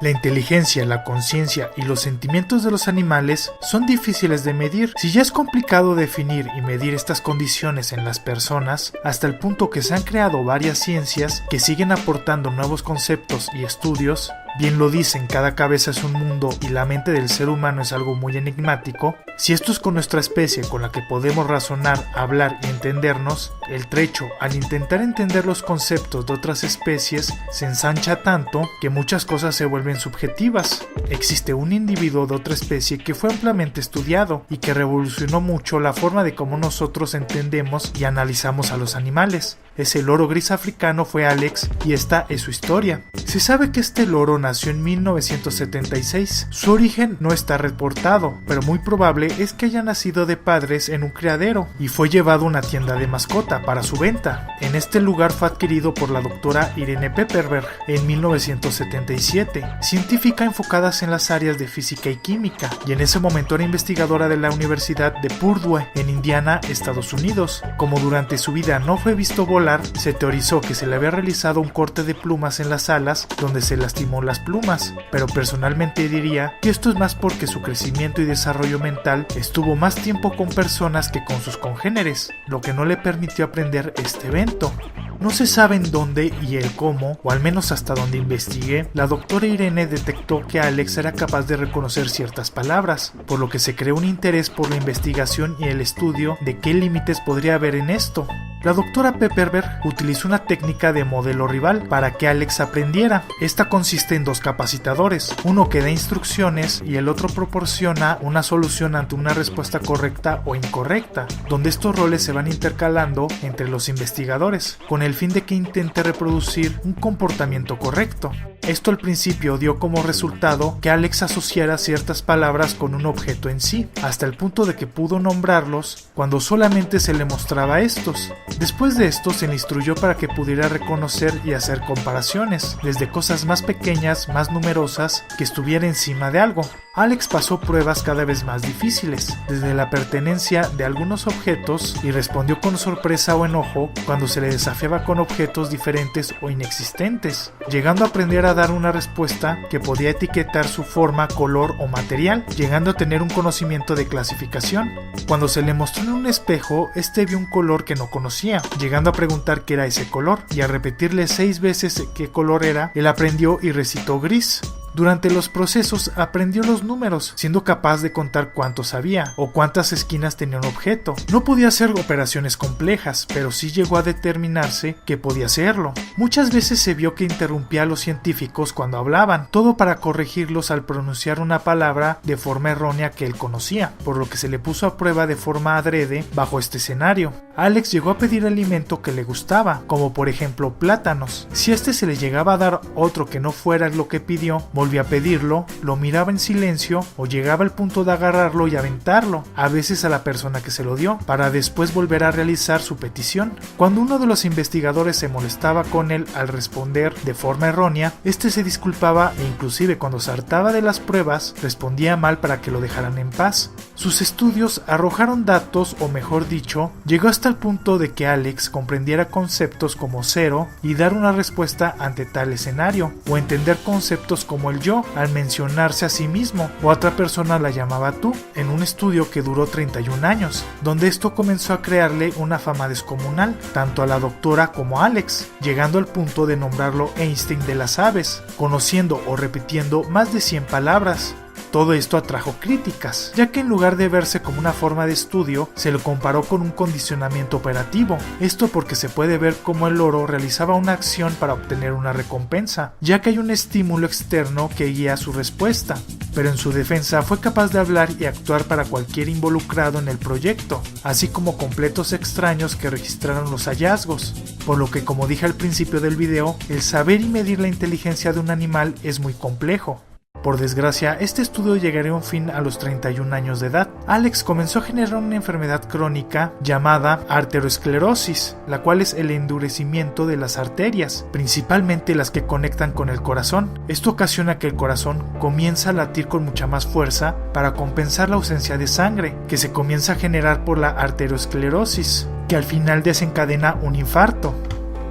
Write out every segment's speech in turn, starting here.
La inteligencia, la conciencia y los sentimientos de los animales son difíciles de medir. Si ya es complicado definir y medir estas condiciones en las personas, hasta el punto que se han creado varias ciencias que siguen aportando nuevos conceptos y estudios, bien lo dicen, cada cabeza es un mundo y la mente del ser humano es algo muy enigmático. Si esto es con nuestra especie con la que podemos razonar, hablar y entendernos, el trecho al intentar entender los conceptos de otras especies se ensancha tanto que muchas cosas se vuelven subjetivas. Existe un individuo de otra especie que fue ampliamente estudiado y que revolucionó mucho la forma de cómo nosotros entendemos y analizamos a los animales. Ese loro gris africano fue Alex y esta es su historia. Se sabe que este loro nació en 1976. Su origen no está reportado, pero muy probable es que haya nacido de padres en un criadero y fue llevado a una tienda de mascota para su venta. En este lugar fue adquirido por la doctora Irene Pepperberg en 1977, científica enfocada en las áreas de física y química, y en ese momento era investigadora de la Universidad de Purdue en Indiana, Estados Unidos. Como durante su vida no fue visto volar, se teorizó que se le había realizado un corte de plumas en las alas donde se lastimó las plumas, pero personalmente diría que esto es más porque su crecimiento y desarrollo mental estuvo más tiempo con personas que con sus congéneres, lo que no le permitió aprender este evento. No se sabe en dónde y el cómo, o al menos hasta donde investigué, la doctora Irene detectó que Alex era capaz de reconocer ciertas palabras, por lo que se creó un interés por la investigación y el estudio de qué límites podría haber en esto. La doctora Pepperberg utilizó una técnica de modelo rival para que Alex aprendiera. Esta consiste en dos capacitadores, uno que da instrucciones y el otro proporciona una solución ante una respuesta correcta o incorrecta, donde estos roles se van intercalando entre los investigadores, con el fin de que intente reproducir un comportamiento correcto. Esto al principio dio como resultado que Alex asociara ciertas palabras con un objeto en sí, hasta el punto de que pudo nombrarlos cuando solamente se le mostraba estos. Después de esto se le instruyó para que pudiera reconocer y hacer comparaciones, desde cosas más pequeñas, más numerosas, que estuviera encima de algo. Alex pasó pruebas cada vez más difíciles, desde la pertenencia de algunos objetos, y respondió con sorpresa o enojo cuando se le desafiaba con objetos diferentes o inexistentes, llegando a aprender a dar una respuesta que podía etiquetar su forma, color o material, llegando a tener un conocimiento de clasificación. Cuando se le mostró en un espejo, este vio un color que no conocía, llegando a preguntar qué era ese color, y al repetirle 6 veces qué color era, él aprendió y recitó gris. Durante los procesos aprendió los números, siendo capaz de contar cuántos había o cuántas esquinas tenía un objeto. No podía hacer operaciones complejas, pero sí llegó a determinarse que podía hacerlo. Muchas veces se vio que interrumpía a los científicos cuando hablaban, todo para corregirlos al pronunciar una palabra de forma errónea que él conocía, por lo que se le puso a prueba de forma adrede bajo este escenario. Alex llegó a pedir alimento que le gustaba, como por ejemplo plátanos. Si este se le llegaba a dar otro que no fuera lo que pidió, volvía a pedirlo, lo miraba en silencio o llegaba al punto de agarrarlo y aventarlo, a veces a la persona que se lo dio, para después volver a realizar su petición. Cuando uno de los investigadores se molestaba con él al responder de forma errónea, este se disculpaba e inclusive cuando se hartaba de las pruebas, respondía mal para que lo dejaran en paz. Sus estudios arrojaron datos, o mejor dicho, llegó hasta el punto de que Alex comprendiera conceptos como cero y dar una respuesta ante tal escenario, o entender conceptos como el yo al mencionarse a sí mismo, o otra persona la llamaba tú, en un estudio que duró 31 años, donde esto comenzó a crearle una fama descomunal, tanto a la doctora como a Alex, llegando al punto de nombrarlo Einstein de las aves, conociendo o repitiendo más de 100 palabras. Todo esto atrajo críticas, ya que en lugar de verse como una forma de estudio, se lo comparó con un condicionamiento operativo. Esto porque se puede ver cómo el loro realizaba una acción para obtener una recompensa, ya que hay un estímulo externo que guía su respuesta. Pero en su defensa fue capaz de hablar y actuar para cualquier involucrado en el proyecto, así como completos extraños que registraron los hallazgos. Por lo que, como dije al principio del video, el saber y medir la inteligencia de un animal es muy complejo. Por desgracia, este estudio llegaría a un fin a los 31 años de edad. Alex comenzó a generar una enfermedad crónica llamada arteriosclerosis, la cual es el endurecimiento de las arterias, principalmente las que conectan con el corazón. Esto ocasiona que el corazón comienza a latir con mucha más fuerza para compensar la ausencia de sangre, que se comienza a generar por la arteriosclerosis, que al final desencadena un infarto.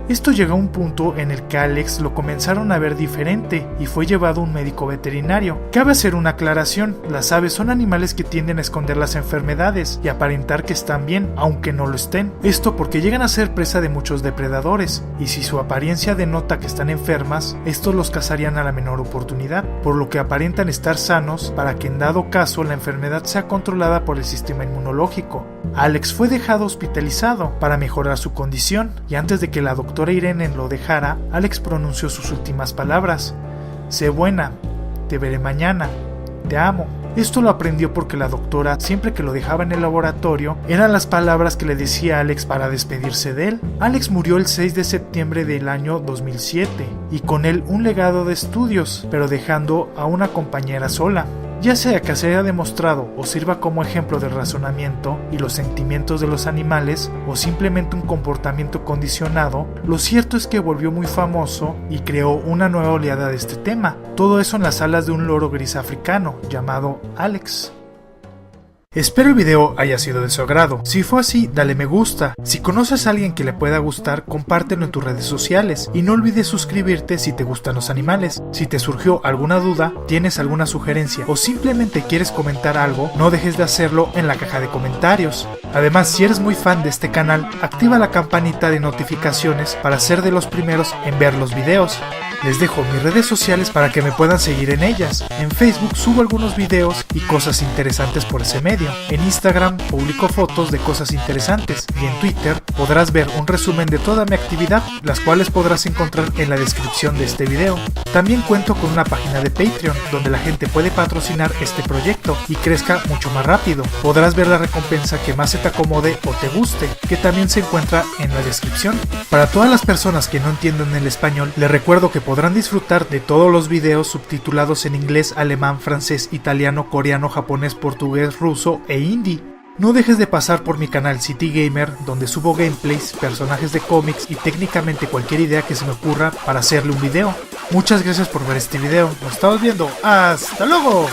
Esto llegó a un punto en el que Alex lo comenzaron a ver diferente y fue llevado a un médico veterinario. Cabe hacer una aclaración, las aves son animales que tienden a esconder las enfermedades y aparentar que están bien, aunque no lo estén. Esto porque llegan a ser presa de muchos depredadores, y si su apariencia denota que están enfermas, estos los cazarían a la menor oportunidad, por lo que aparentan estar sanos para que en dado caso la enfermedad sea controlada por el sistema inmunológico. Alex fue dejado hospitalizado para mejorar su condición, y antes de que la doctora Irene lo dejara, Alex pronunció sus últimas palabras: sé buena, te veré mañana, te amo. Esto lo aprendió porque la doctora, siempre que lo dejaba en el laboratorio, eran las palabras que le decía a Alex para despedirse de él. Alex murió el 6 de septiembre del año 2007, y con él un legado de estudios, pero dejando a una compañera sola. Ya sea que se haya demostrado o sirva como ejemplo del razonamiento y los sentimientos de los animales, o simplemente un comportamiento condicionado, lo cierto es que volvió muy famoso y creó una nueva oleada de este tema. Todo eso en las alas de un loro gris africano llamado Alex. Espero el video haya sido de su agrado. Si fue así, dale me gusta. Si conoces a alguien que le pueda gustar, compártelo en tus redes sociales. Y no olvides suscribirte si te gustan los animales. Si te surgió alguna duda, tienes alguna sugerencia o simplemente quieres comentar algo, no dejes de hacerlo en la caja de comentarios. Además, si eres muy fan de este canal, activa la campanita de notificaciones para ser de los primeros en ver los videos. Les dejo mis redes sociales para que me puedan seguir en ellas. En Facebook subo algunos videos y cosas interesantes por ese medio. En Instagram publico fotos de cosas interesantes. Y en Twitter podrás ver un resumen de toda mi actividad, las cuales podrás encontrar en la descripción de este video. También cuento con una página de Patreon, donde la gente puede patrocinar este proyecto y crezca mucho más rápido. Podrás ver la recompensa que más se te acomode o te guste, que también se encuentra en la descripción. Para todas las personas que no entienden el español, les recuerdo que podrán disfrutar de todos los videos subtitulados en inglés, alemán, francés, italiano, coreano, japonés, portugués, ruso e hindi. No dejes de pasar por mi canal City Gamer, donde subo gameplays, personajes de cómics y técnicamente cualquier idea que se me ocurra para hacerle un video. Muchas gracias por ver este video, nos estamos viendo, ¡hasta luego!